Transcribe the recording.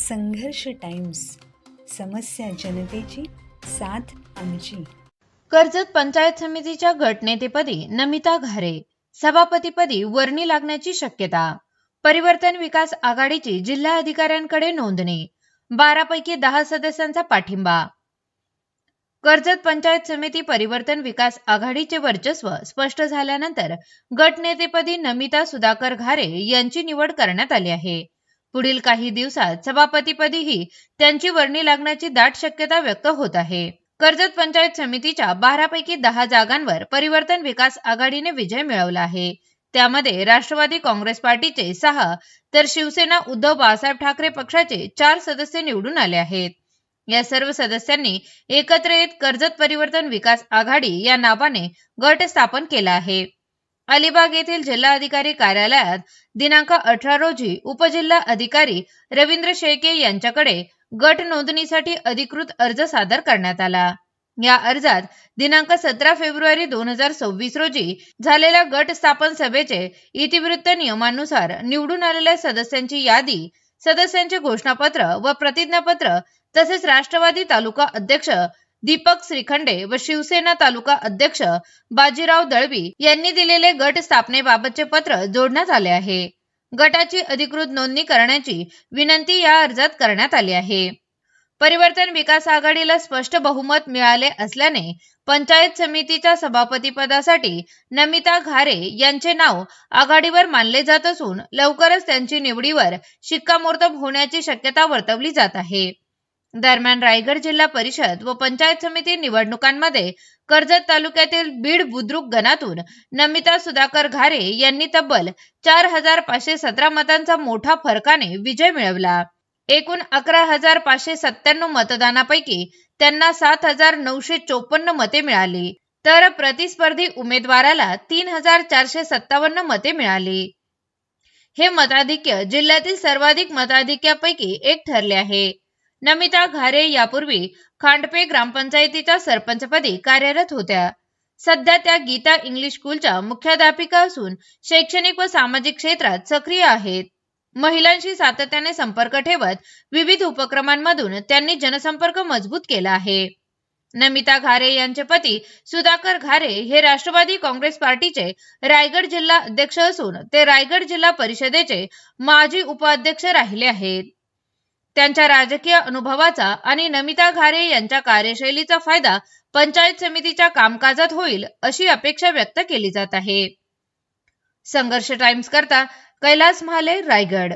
संघर्ष टाइम्स, समस्या जनतेची, साथ आमची. कर्जत पंचायत समितीच्या गटनेतेपदी नमिता घारे, सभापतीपदी वर्णी लागण्याची शक्यता. परिवर्तन विकास आघाडीची जिल्हा अधिकाऱ्यांकडे नोंदणी. 12 पैकी 10 सदस्यांचा पाठिंबा. कर्जत पंचायत समिती परिवर्तन विकास आघाडीचे वर्चस्व स्पष्ट झाल्यानंतर गटनेतेपदी नमिता सुधाकर घारे यांची निवड करण्यात आली आहे. पुढील काही दिवसात सभापतीपदीही त्यांची वर्णी लागण्याची दाट शक्यता व्यक्त होत आहे. कर्जत पंचायत समितीच्या 12 पैकी 10 जागांवर परिवर्तन विकास आघाडीने विजय मिळवला आहे. त्यामध्ये राष्ट्रवादी काँग्रेस पार्टीचे 6 तर शिवसेना उद्धव बाळासाहेब ठाकरे पक्षाचे 4 सदस्य निवडून आले आहेत. या सर्व सदस्यांनी एकत्र येत कर्जत परिवर्तन विकास आघाडी या नावाने गट स्थापन केला आहे. अलिबाग येथील जिल्हाधिकारी कार्यालयात दिनांक 18 रोजी उपजिल्हा अधिकारी रवींद्र शेळके यांच्याकडे गट नोंदणीसाठी अधिकृत अर्ज सादर करण्यात आला. या अर्जात दिनांक 17 फेब्रुवारी 2026 रोजी झालेल्या गट स्थापन सभेचे इतिवृत्त नियमानुसार निवडून आलेल्या सदस्यांची यादी, सदस्यांचे घोषणापत्र व प्रतिज्ञापत्र तसेच राष्ट्रवादी तालुका अध्यक्ष दीपक श्रीखंडे व शिवसेना तालुका अध्यक्ष बाजीराव दळवी यांनी दिलेले गट स्थापनेबाबतचे पत्र जोडण्यात आले आहे. गटाची अधिकृत नोंदणी करण्याची विनंती या अर्जात करण्यात आली आहे. परिवर्तन विकास आघाडीला स्पष्ट बहुमत मिळाले असल्याने पंचायत समितीच्या सभापतीपदासाठी नमिता घारे यांचे नाव आघाडीवर मानले जात असून लवकरच त्यांची निवडीवर शिक्कामोर्तब होण्याची शक्यता वर्तवली जात आहे. दरम्यान रायगड जिल्हा परिषद व पंचायत समिती निवडणुकांमध्ये कर्जत तालुक्यातील बीड बुद्रुक गणातून नमिता सुधाकर घारे यांनी तब्बल 4517 मतांचा मोठा फरकाने विजय मिळवला. एकूण 11597 मतदानापैकी त्यांना 7954 मते मिळाली, तर प्रतिस्पर्धी उमेदवाराला 3457 मते मिळाली. हे मताधिक्य जिल्ह्यातील सर्वाधिक मताधिक्यापैकी एक ठरले आहे. नमिता घारे यापूर्वी खांडपे ग्रामपंचायतीच्या सरपंचपदी कार्यरत होत्या. सध्या त्या गीता इंग्लिश स्कूलच्या मुख्याध्यापिका असून शैक्षणिक व सामाजिक क्षेत्रात सक्रिय आहेत. महिलांशी सातत्याने संपर्क ठेवत विविध उपक्रमांमधून त्यांनी जनसंपर्क मजबूत केला आहे. नमिता घारे यांचे पती सुधाकर घारे हे राष्ट्रवादी काँग्रेस पार्टीचे रायगड जिल्हा अध्यक्ष असून ते रायगड जिल्हा परिषदेचे माजी उपाध्यक्ष राहिले आहेत. त्यांच्या राजकीय अनुभवाचा आणि नमिता घारे यांच्या कार्यशैलीचा फायदा पंचायत समितीच्या कामकाजात होईल अशी अपेक्षा व्यक्त केली जात आहे. संघर्ष टाइम्स करता कैलास महाले, रायगड.